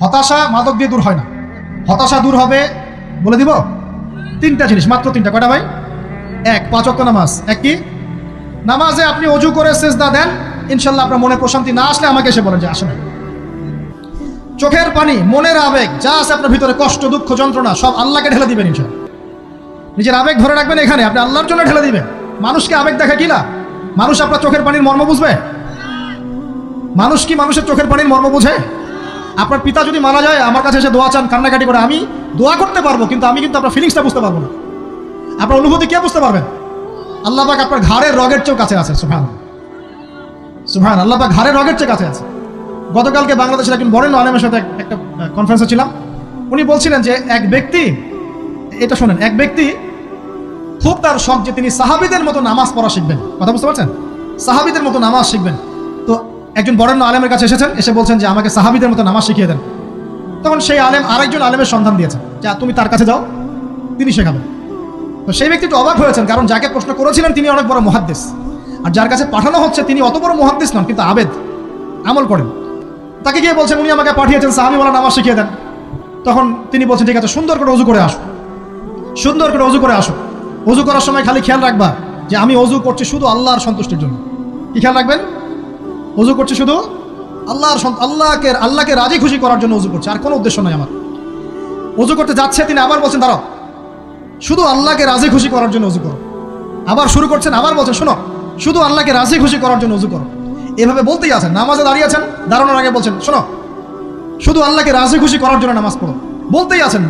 হতাশা মাদক দিয়ে দূর হয় না। হতাশা দূর হবে, বলে দিব, তিনটা জিনিস, মাত্র তিনটা। কয়টা ভাই? এক, 5 ওয়াক্ত নামাজ। এক কি? নামাজে আপনি অজু করে সিজদা দেন, ইনশাল্লাহ আপনার মনে প্রশান্তি না আসলে আমাকে এসে বলেন যে আসে না। চোখের পানি, মনের আবেগ যা আছে আপনার ভিতরে, কষ্ট, দুঃখ, যন্ত্রণা, সব আল্লাহকে ঢেলে দিবেন ইনশাল্লাহ। নিজের আবেগ ধরে রাখবেন এখানে, আপনি আল্লাহর জন্য ঢেলে দিবেন। মানুষকে আবেগ দেখা কি না? মানুষ আপনার চোখের পানির মর্ম বুঝবে? মানুষ কি মানুষের চোখের পানির মর্ম বুঝে? আপনার পিতা যদি মারা যায়, আমার কাছে এসে দোয়া চান, কান্নাকাটি করে, আমি দোয়া করতে পারবো, কিন্তু আমি কিন্তু আপনার ফিলিংসটা বুঝতে পারবো না। আপনার অনুভূতি কে বুঝতে পারবেন? আল্লাহ পাক আপনার ঘাড়ের রগের চেয়েও কাছে আছে। সুবহানাল্লাহ, সুবহানাল্লাহ, আল্লাহ পাক ঘাড়ের রগের চেয়ে কাছে আছে। গতকালকে বাংলাদেশের একজন বরেণ্য আলেমের সাথে একটা কনফারেন্সে ছিলাম। উনি বলছিলেন যে এক ব্যক্তি, এটা শোনেন, এক ব্যক্তি খুব তার শখ যে তিনি সাহাবীদের মতো নামাজ পড়া শিখবেন। কথা বুঝতে পারছেন? সাহাবীদের মতো নামাজ শিখবেন। তো একজন বরেণ্য আলেমের কাছে এসেছেন, এসে বলছেন যে আমাকে সাহাবীদের মতো নামাজ শিখিয়ে দেন। তখন সেই আলেম আরেকজন আলেমের সন্ধান দিয়েছেন, যা তুমি তার কাছে যাও, তিনি শেখাবেন। তো সেই ব্যক্তি একটু অবাক হয়েছেন, কারণ যাকে প্রশ্ন করেছিলেন তিনি অনেক বড় মুহাদ্দিস, আর যার কাছে পাঠানো হচ্ছে তিনি অত বড় মুহাদ্দিস নন, কিন্তু আবেদ, আমল করেন। তাকে গিয়ে বলছেন উনি আমাকে পাঠিয়েছেন সাহাবীওয়ালা নামাজ শিখিয়ে দেন। তখন তিনি বলছেন ঠিক আছে, সুন্দর করে অজু করে আসো, সুন্দর করে অজু করে আসো। অজু করার সময় খালি খেয়াল রাখবা যে আমি অজু করছি শুধু আল্লাহর সন্তুষ্টির জন্য। কি খেয়াল রাখবেন? অজু করছি শুধু আল্লাহকে রাজি খুশি করার জন্য অজু করছে, আর কোনো উদ্দেশ্য নয় আমার। অজু করতে যাচ্ছে, তিনি আবার বলছেন দাঁড়াও, শুধু আল্লাহকে রাজি খুশি করার জন্য অজু করো। আবার শুরু করছেন, আবার বলছেন শোনো, শুধু আল্লাহকে রাজি খুশি করার জন্য অজু করো। এভাবে বলতেই আছেন, নামাজে দাঁড়িয়ে আছেন, দাঁড়ানোর আগে বলছেন শোনো, শুধু আল্লাহকে রাজি খুশি করার জন্য নামাজ পড়ো। বলতেই আছেন।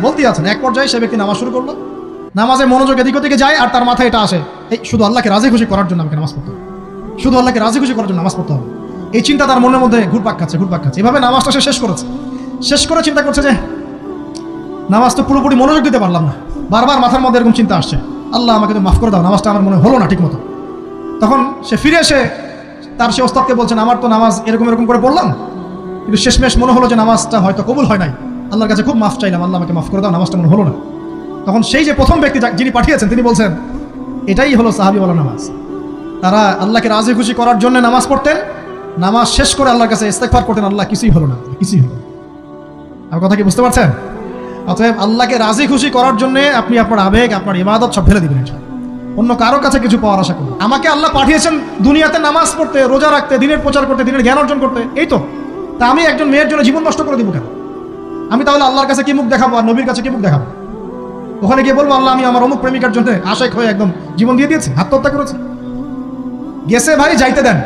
এক পর্যায়ে সে ব্যক্তি নামাজ শুরু করলো, নামাজে মনোযোগ এদিক ওদিকে যায়, আর তার মাথায় এটা আসে, এই শুধু আল্লাহকে রাজি খুশি করার জন্য আমাকে নামাজ পড়তে হবে, শুধু আল্লাহকে রাজি খুশি করার জন্য নামাজ পড়তে হবে। এই চিন্তা তার মনের মধ্যে ঘুরপাক খাচ্ছে। এভাবে নামাজটা সে শেষ করে চিন্তা করছে যে নামাজ তো পুরোপুরি মনোযোগ দিতে পারলাম না, বারবার মাথার মধ্যে এরকম চিন্তা আসছে, আল্লাহ আমাকে তো মাফ করে দাও, নামাজটা আমার মনে হলো না ঠিক মতো। তখন সে ফিরে এসে তার সে ওস্তাদকে বলছেন আমার তো নামাজ এরকম করে পড়লাম, কিন্তু শেষমেশ মনে হলো যে নামাজটা হয়তো কবুল হয় নাই, আল্লাহর কাছে খুব মাফ চাইলাম, আল্লাহ আমাকে মাফ করে দাও, নামাজটা মনে হলো না। তখন সেই যে প্রথম ব্যক্তি যিনি পাঠিয়েছেন তিনি বলছেন এটাই হলো সাহাবীওয়ালা নামাজ। তারা আল্লাহকে রাজি খুশি করার জন্য নামাজ পড়তেন, নামাজ শেষ করে আল্লাহর কাছে ইস্তেগফার করতেন, আল্লাহ কিছুই হলো না, কিছুই হলো না। আমার কথা কি বুঝতে পারছেন? অতএব আল্লাহকে রাজি খুশি করার জন্য আপনি আপনার আবেগ, আপনার ইবাদত সব ফেলে দিবেন, অন্য কারো কাছে কিছু পাওয়ার আশা করুন। আমাকে আল্লাহ পাঠিয়েছেন দুনিয়াতে নামাজ পড়তে, রোজা রাখতে, দিনের প্রচার করতে, দিনের জ্ঞান অর্জন করতে, এই তো। তা আমি একজন মেয়ের জন্য জীবন নষ্ট করে দিব কেন? আমি তাহলে আল্লাহর কাছে কি মুখ দেখাবো, আর নবীর কাছে কি মুখ দেখাবো? ওখানে গিয়ে বলবো আল্লাহ আমি আমার অমুক প্রেমিকার জন্য আশায় হয়ে একদম জীবন দিয়ে দিয়েছি, আত্মহত্যা করেছি। গেছে ভাই, যাইতে দেন।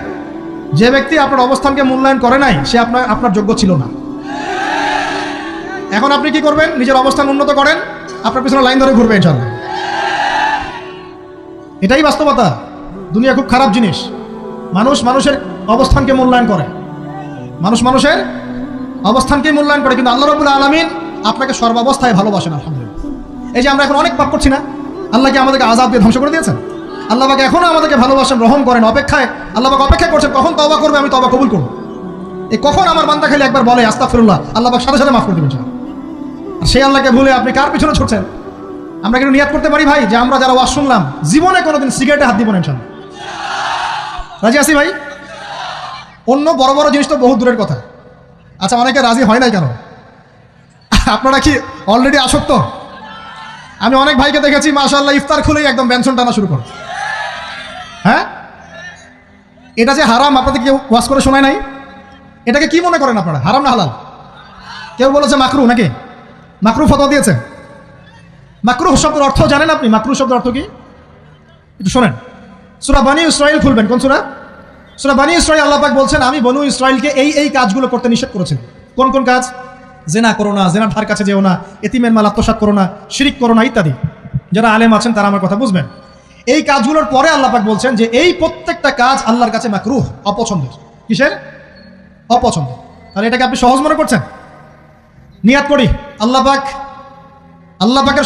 যে ব্যক্তি আপনার অবস্থানকে মূল্যায়ন করে নাই সে আপনার যোগ্য ছিল না। এখন আপনি কি করবেন? নিজের অবস্থান উন্নত করেন, আপনার পিছনে লাইন ধরে ঘুরবে ইনশাআল্লাহ। এটাই বাস্তবতা। দুনিয়া খুব খারাপ জিনিস। মানুষের অবস্থানকে মূল্যায়ন করে, মানুষের অবস্থানকে মূল্যায়ন করে, কিন্তু আল্লাহ রাব্বুল আলামিন আপনাকে সর্বাবস্থায় ভালোবাসেন। আলহামদুলিল্লাহ। এই যে আমরা এখন অনেক পাপ করছি না, আল্লাহ কি আমাদেরকে আযাব দিয়ে ধ্বংস করে দিয়েছেন? আল্লাহ পাক এখনো আমাদেরকে ভালোবাসেন, রহম করেন, আল্লাহ পাক অপেক্ষা করছেন কখন তওবা করবে, আমি তওবা কবুল করব। এই কখন আমার বান্দা খালি একবার বলে আস্তাগফিরুল্লাহ, আল্লাহ পাক সাথে সাথে মাফ করে দিবেন। আর সেই আল্লাহকে ভুলে আপনি কার পিছনে ছুটছেন? আমরা কিন্তু নিয়াত করতে পারি ভাই যে আমরা যারা ওয়াজ শুনলাম জীবনে কোনোদিন সিগারেটে হাত দিব না ইনশাআল্লাহ। রাজি আছি ভাই? অন্য বড় বড় জিনিস তো বহু দূরের কথা। আচ্ছা, অনেকে রাজি হয় নাই কেন? আপনারা কি অলরেডি আসক্ত? আমি অনেক ভাইকে দেখেছি মাশাআল্লাহ ইফতার খুলেই একদম বেনসন টানা শুরু করে। হ্যাঁ, এটা যে হারাম আপনাদের কেউ ওয়াজ করে শোনায় নাই? এটাকে কি মনে করেন আপনারা, হারাম না হালাল? কেউ বলেছে মাকরু, নাকি মাকরু ফতোয়া দিয়েছে? মাকরুহ শব্দের অর্থ জানেন আপনি? মাকরুহ শব্দের অর্থ কি একটু শোনেন। সূরা বনী ইসরাঈল খুলবেন। কোন সূরা? সূরা বনী ইসরাঈল। আল্লাহ পাক বলছেন আমি বনু ইসরাঈলকে এই কাজগুলো করতে নিষেধ করেছি। কোন কাজ? জেনা করো না, জেনার ধার কাছে যেও না, এতিমের মাল আত্মসাৎ করো না, শিরিক করো না ইত্যাদি। যারা আলেম আছেন তারা আমার কথা বুঝবেন। এই কাজগুলোর পরে আল্লাহ পাক বলছেন যে এই প্রত্যেকটা কাজ আল্লাহর কাছে মাকরুহ, অপছন্দের। কিসের? অপছন্দ। তাহলে এটাকে আপনি সহজ মনে করছেন? নিয়াত করি আল্লাহ পাকের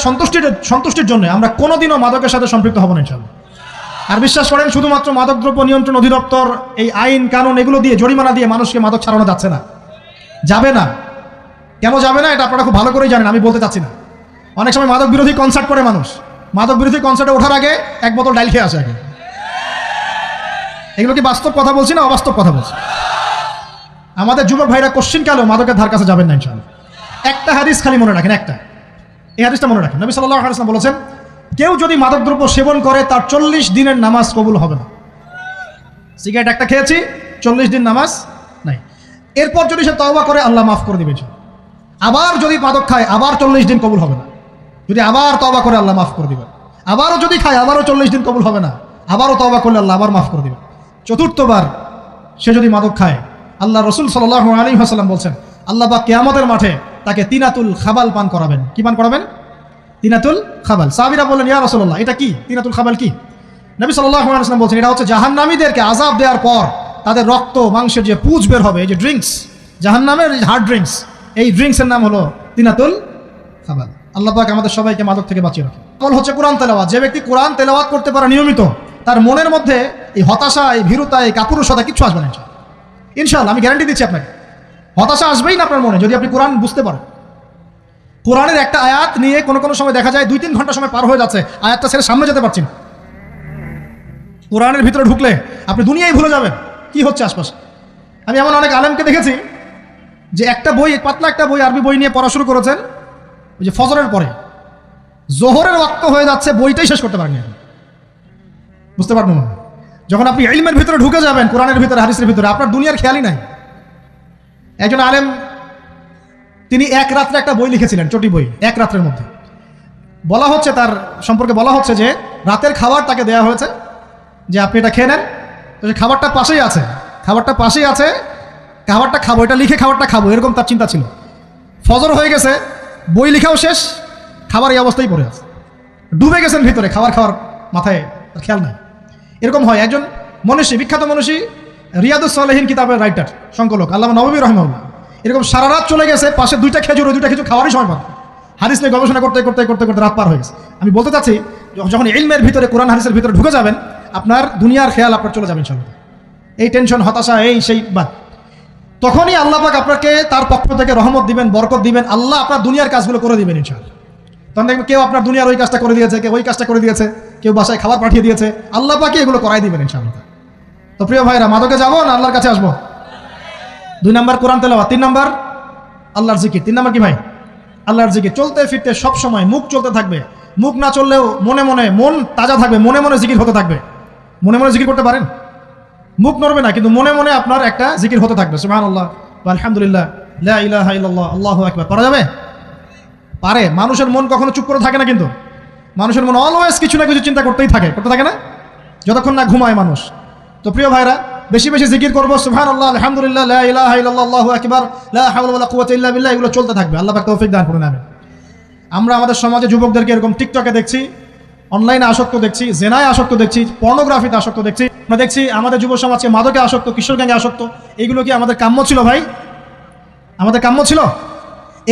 সন্তুষ্টির জন্য আমরা কোনোদিনও মাদকের সাথে সম্পৃক্ত হব না ইনশাআল্লাহ। আর বিশ্বাস করেন শুধুমাত্র মাদকদ্রব্য নিয়ন্ত্রণ অধিদপ্তর এই আইন কানুন এগুলো দিয়ে, জরিমানা দিয়ে মানুষকে মাদক ছাড়ানো যাচ্ছে না, যাবে না। কেন যাবে না এটা আপনারা খুব ভালো করেই জানেন, আমি বলতে চাচ্ছি না। অনেক সময় মাদক বিরোধী কনসার্ট করে মানুষ, মাদক বিরোধী কনসার্টে ওঠার আগে এক বোতল ডাইল খেয়ে আসে আগে। এগুলো কি বাস্তব কথা বলছি না অবাস্তব কথা বলছি? আমাদের যুবক ভাইরা কোশ্চিন কালেও মাদকের ধার কাছে যাবেন না ইনশাআল্লাহ। একটা হাদিস খালি মনে রাখেন, একটা, এই হাদিসটা মনে রাখেন। নবী সাল্লাল্লাহু আলাইহি ওয়াসাল্লাম বলেছেন, কেউ যদি মাদকদ্রব্য সেবন করে তার 40 দিনের নামাজ কবুল হবে না। সিগারেট একটা খেয়েছি, 40 দিন নামাজ নাই। এরপর যদি সে তওবা করে আল্লাহ মাফ করে দিবেন। আবার যদি মাদক খায় আবার 40 দিন কবুল হবে না। যদি আবার তওবা করে আল্লাহ মাফ করে দিবেন। আবারও যদি খায় আবারও 40 দিন কবুল হবে না। আবারও তওবা করলে আল্লাহ আবার মাফ করে দিবেন। চতুর্থবার সে যদি মাদক খায়, আল্লাহ রাসূল সাল্লাল্লাহু আলাইহি ওয়াসাল্লাম বলছেন, আল্লাহ পাক কিয়ামতের মাঠে তাকে তিনাতুল খাবাল পান করাবেন। কি পান করাবেন? তিনাতুল খাবাল। সাহাবীরা বললেন, ইয়া রাসূলুল্লাহ, এটা কি? তিনাতুল খাবাল কি? নবী সাল্লাল্লাহু আলাইহি ওয়াসাল্লাম বলছেন, এটা হচ্ছে জাহান্নামীদেরকে আযাব দেওয়ার পর তাদের রক্ত মাংসের যে পুঁজ বের হবে, এই যে ড্রিঙ্কস, জাহান্নামের হার্ড ড্রিঙ্কস, এই ড্রিঙ্কসের নাম হলো তিনাতুল খাবাল। আল্লাহ পাক আমাদের সবাইকে মাদক থেকে বাঁচিয়ে রাখে। আমল হচ্ছে কোরআন তেলাওয়াত। যে ব্যক্তি কোরআন তেলাওয়াত করতে পারে নিয়মিত, তার মনের মধ্যে এই হতাশা, এই ভীরুতা, এই কাপুরুষতা কিচ্ছু আসবে না ইনশাআল্লাহ। আমি গ্যারান্টি দিচ্ছি আপনাকে, হতাশা আসবেই না আপনার মনে, যদি আপনি কোরআন বুঝতে পারেন। কোরআনের একটা আয়াত নিয়ে কোনো সময় দেখা যায় 2-3 ঘন্টা সময় পার হয়ে যাচ্ছে, আয়াতটা ছেড়ে সামনে যেতে পারছি না। কোরআনের ভিতরে ঢুকলে আপনি দুনিয়ায় ভুলে যাবেন কি হচ্ছে আশপাশে। আমি এমন অনেক আলেমকে দেখেছি যে একটা বই, পাতলা একটা বই, আরবি বই নিয়ে পড়া শুরু করেছেন, ওই যে ফজরের পরে জোহরের ওয়াক্ত হয়ে যাচ্ছে, বইটাই শেষ করতে পারেনি। বুঝতে পারবেন না, যখন আপনি ইলমের ভিতরে ঢুকে যাবেন, কোরআনের ভিতরে, হাদিসের ভিতরে, আপনার দুনিয়ার খেয়ালই নাই। একজন আলেম, তিনি এক রাত্রে একটা বই লিখেছিলেন, চটি বই, এক রাত্রের মধ্যে। বলা হচ্ছে, তার সম্পর্কে বলা হচ্ছে যে রাতের খাবার তাকে দেওয়া হয়েছে, যে আপনি এটা খেয়ে নেন। তো খাবারটা পাশেই আছে, খাবারটা খাবো, এটা লিখে খাবারটা খাবো, এরকম তার চিন্তা ছিল। ফজর হয়ে গেছে, বই লিখাও শেষ, খাবার এই অবস্থায় পড়ে আছে, ডুবে গেছেন ভিতরে, খাওয়ার মাথায় খেয়াল নাই। এরকম হয়। একজন মনীষী, বিখ্যাত মনীষী, রিয়াদুস সালেহিন কিতাবের রাইটার, সংকলক আল্লামা নববী রাহিমাহুল্লাহ, এরকম সারা রাত চলে গেছে, পাশে 2টা খেজুর, ওই 2টা খেজুর খাওয়ারই সময় পান। হাদিস নিয়ে গবেষণা করতে রাত পার হয়ে গেছে। আমি বলতে চাচ্ছি, যখন ইলমের ভিতরে, কোরআন হাদিসের ভিতরে ঢুকে যাবেন, আপনার দুনিয়ার খেয়াল আপনার চলে যাবেন ইনশাআল্লাহ। এই টেনশন, হতাশা, এই সেই বাদ, তখনই আল্লাহ পাক আপনাকে তার পক্ষ থেকে রহমত দিবেন, বরকত দিবেন, আল্লাহ আপনার দুনিয়ার কাজগুলো করে দিবেন ইনশাআল্লাহ। তখন দেখবেন কেউ আপনার দুনিয়ার ওই কাজটা করে দিয়েছে, কেউ ওই কাজটা করে দিয়েছে, কেউ বাসায় খাবার পাঠিয়ে দিয়েছে, আল্লাহ পাকই এগুলো করাই দিবেন ইনশাআল্লাহ। তো প্রিয় ভাইরা, মাদকে যাবো না আল্লাহর কাছে আসবো? 2 নাম্বার কোরআন তেলাওয়াত, 3 নাম্বার আল্লাহর জিকির। 3 নাম্বার কি ভাই? আল্লাহর জিকির। চলতে ফিরতে সব সময় মুখ চলতে থাকবে, মুখ না চললেও মনে মনে মন তাজা থাকবে, মনে মনে জিকির হতে থাকবে। মনে মনে জিকির করতে পারেন? মুখ নড়বে না, কিন্তু মনে মনে আপনার একটা জিকির হতে থাকবে, সুবহানাল্লাহ, আলহামদুলিল্লাহ, লা ইলাহা ইল্লাল্লাহ, আল্লাহু আকবার। পারা যাবে? পারে। মানুষের মন কখনো চুপ করে থাকে না, কিন্তু মানুষের মন অলওয়েজ কিছু না কিছু চিন্তা করতে থাকে না, যতক্ষণ না ঘুমায় মানুষ। তো প্রিয় ভাইরা, বেশি বেশি জিকির করবো, সুবহানাল্লাহ, আলহামদুলিল্লাহ, লা ইলাহা ইল্লাল্লাহ, আল্লাহু আকবার, লা হাওলা ওয়ালা কুওয়াতা ইল্লা বিল্লাহ, এগুলো চলতে থাকবে। আল্লাহ পাক তৌফিক দান করুন, আমিন। আমরা আমাদের সমাজে যুবকদেরকে এরকম টিকটকে দেখছি, অনলাইনে আসক্ত দেখছি, জেনায় আসক্ত দেখছি, পর্নোগ্রাফিতে আসক্ত দেখছি। আমরা দেখছি আমাদের যুব সমাজকে মাদকে আসক্ত, কিশোর গ্যাংয়ে আসক্ত। এইগুলো কি আমাদের কাম্য ছিল ভাই? আমাদের কাম্য ছিল?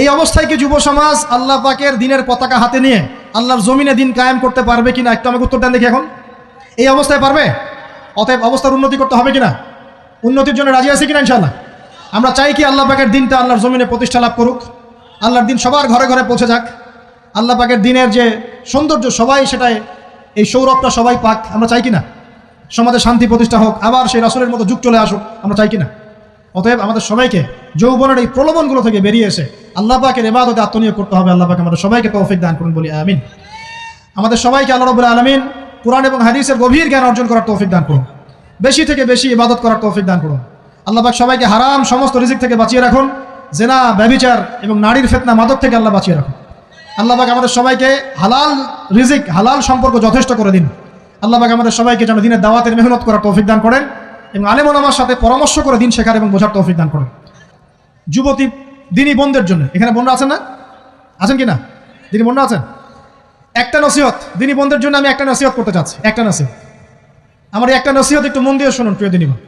এই অবস্থায় কি যুব সমাজ আল্লাহ পাকের দিনের পতাকা হাতে নিয়ে আল্লাহর জমিনে দিন কায়েম করতে পারবে কিনা? একটু আমাকে উত্তর দেন দেখি। এখন এই অবস্থায় পারবে? অতএব অবস্থার উন্নতি করতে হবে কিনা? উন্নতির জন্য রাজি আছি কিনা ইনশাআল্লাহ? আমরা চাই কি আল্লাহ পাকের দিনটা আল্লাহর জমিনে প্রতিষ্ঠা লাভ করুক, আল্লাহর দিন সবার ঘরে ঘরে পৌঁছে যাক, আল্লাহ পাকের দিনের যে সৌন্দর্য সবাই সেটাই, এই সৌরভটা সবাই পাক। আমরা চাই কিনা? সমাজে শান্তি প্রতিষ্ঠা হোক, আবার সেই রাসূলের মতো যুগ চলে আসুক, আমরা চাই কিনা? অতএব আমাদের সবাইকে যৌবনের এই প্রলোভনগুলো থেকে বেরিয়ে এসে আল্লাহ পাকের ইবাদতে আত্মনিয়োগ করতে হবে। আল্লাহ পাক আমাদের সবাইকে তৌফিক দান করুন, বলি আমিন। আমাদের সবাইকে আল্লাহ রাব্বুল আলামিন কোরআন এবং হাদিসের গভীর জ্ঞান অর্জন করার তৌফিক দান করুন, বেশি থেকে বেশি ইবাদত করার তৌফিক দান করুন। আল্লাহ পাক সবাইকে হারাম সমস্ত রিজিক থেকে বাঁচিয়ে রাখুন, জেনা, ব্যভিচার এবং নারীর ফিতনা, মাদক থেকে আল্লাহ বাঁচিয়ে রাখুন। আল্লাহ পাক আমাদের সবাইকে হালাল রিজিক, হালাল সম্পর্ক যথেষ্ট করে দিন। আল্লাহ পাক আমাদের সবাইকে যেন দিনের দাওয়াতের মেহনত করার তৌফিক দান করেন এবং আলেম ওলামার সাথে পরামর্শ করে দিন শেখার এবং বোঝার তৌফিক দান করেন। যুবতী দিনী বোনদের জন্য, এখানে বোনরা আছেন না? আছেন কি না? দিনী বোনরা আছেন? একটা নসিহত দিনী বোনদের জন্য আমি একটা নসিহত করতে চাচ্ছি, একটা নসিহত। আমার এই একটা নসিহত একটু মন দিয়ে শুনুন প্রিয় দিনী বোন।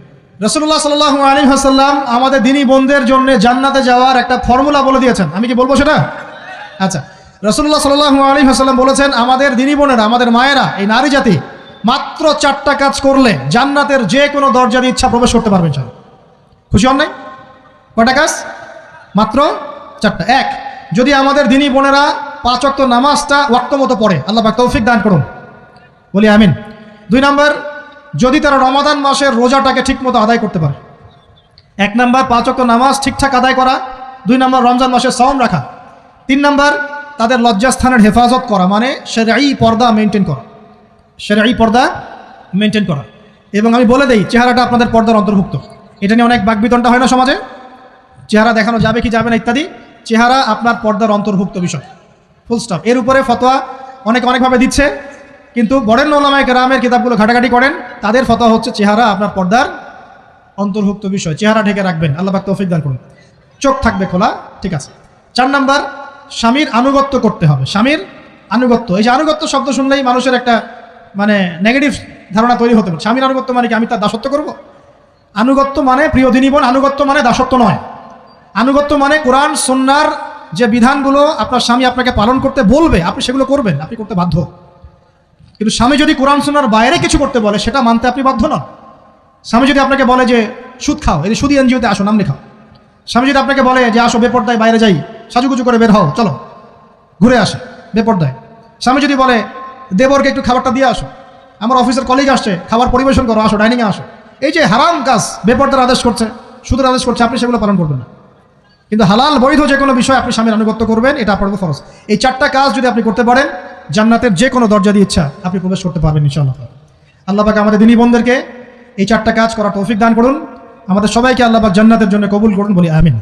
রাসূলুল্লাহ সাল্লাল্লাহু আলাইহি ওয়াসাল্লাম আমাদের দিনী বোনদের জন্য জান্নাতে যাওয়ার একটা ফর্মুলা বলে দিয়েছেন। আমি কি বলবো সেটা? আচ্ছা, রাসূলুল্লাহ সাল্লাল্লাহু আলাইহি ওয়াসাল্লাম বলেছেন, আমাদের দিনী বোনেরা, আমাদের মায়েরা, এই নারী জাতি মাত্র 4টা কাজ করলে জান্নাতের যে কোনো দরজা দিয়ে ইচ্ছা প্রবেশ করতে পারবেন। খুশি হন নাই? কয়টা কাজ? মাত্র 4টা। 1, যদি আমাদের দিনী বোনেরা 5 ওয়াক্ত নামাজটা ওয়াক্ত মতো পড়ে, আল্লাহ পাক তৌফিক দান করুন, বলি আমিন। 2 নাম্বার, যদি তারা রমাদান মাসের রোজাটাকে ঠিক মতো আদায় করতে পারে। 1 নাম্বার 5 ওয়াক্ত নামাজ ঠিকঠাক আদায় করা, 2 নাম্বার রমজান মাসের সাওম রাখা। 3 নাম্বার, তাদের লজ্জাস্থানের হেফাজত করা, মানে শরঈ পর্দা মেনটেন করা, শরঈ পর্দা মেনটেন করা। এবং আমি বলে দেই, চেহারাটা আপনাদের পর্দার অন্তর্ভুক্ত। এটা নিয়ে অনেক বাকবিতণ্ডা হয় না সমাজে, চেহারা দেখানো যাবে কি যাবে না ইত্যাদি। চেহারা আপনার পর্দার অন্তর্ভুক্ত বিষয়, ফুল স্টপ। এর উপরে ফতোয়া অনেকভাবে দিচ্ছে, কিন্তু বরেণ্য ওলামায়ে কেরামের কিতাবগুলো ঘাটাঘাটি করেন, তাদের ফতোয়া হচ্ছে চেহারা আপনার পর্দার অন্তর্ভুক্ত বিষয়, চেহারা ঢেকে রাখবেন, আল্লাহ পাক তৌফিক দান করুন। চোখ থাকবে খোলা, ঠিক আছে। 4 নাম্বার, স্বামীর আনুগত্য করতে হবে। স্বামীর আনুগত্য, এই যে আনুগত্য শব্দ শুনলেই মানুষের একটা মানে নেগেটিভ ধারণা তৈরি হতে পারে। স্বামীর আনুগত্য মানে কি আমি তার দাসত্ব করব? আনুগত্য মানে, প্রিয় দিনী বোন, আনুগত্য মানে দাসত্ব নয়। আনুগত্য মানে কোরআন সুন্নাহর যে বিধানগুলো আপনার স্বামী আপনাকে পালন করতে বলবে, আপনি সেগুলো করবেন, আপনি করতে বাধ্য। কিন্তু স্বামী যদি কোরআন সুন্নাহর বাইরে কিছু করতে বলে, সেটা মানতে আপনি বাধ্য নন। স্বামী যদি আপনাকে বলে যে সুদ খাও, এই সুদি এনজিওতে আসো, নাম লেখাও। স্বামী যদি আপনাকে বলে যে আসো বেপর্দায় বাইরে যাই, সাজুগুজু করে বের হও, চলো ঘুরে আসে বেপর্দায়। স্বামী যদি বলে দেবরকে একটু খাবারটা দিয়ে আসো, আমার অফিসের কলিগ আসছে, খাবার পরিবেশন করো, আসো ডাইনিংয়ে আসো, এই যে হারাম কাজ, বেপর্দার আদেশ করছে, সুদের আদেশ করছে, আপনি সেগুলো পালন করবেন না। কিন্তু হালাল বৈধ যে কোনো বিষয় আপনি স্বামীর আনুগত্য করবেন, এটা আপনার উপর ফরজ। এই 4টা কাজ যদি আপনি করতে পারেন, জান্নাতের যে কোনো দরজা দিয়ে ইচ্ছা আপনি প্রবেশ করতে পারবেন ইনশাআল্লাহ। আল্লাহ পাক আমাদের দিনী বোনদেরকে এই 4টা কাজ করার তৌফিক দান করুন। আমাদের সবাইকে আল্লাহ পাক জান্নাতের জন্য কবুল করুন, বলি আমিন।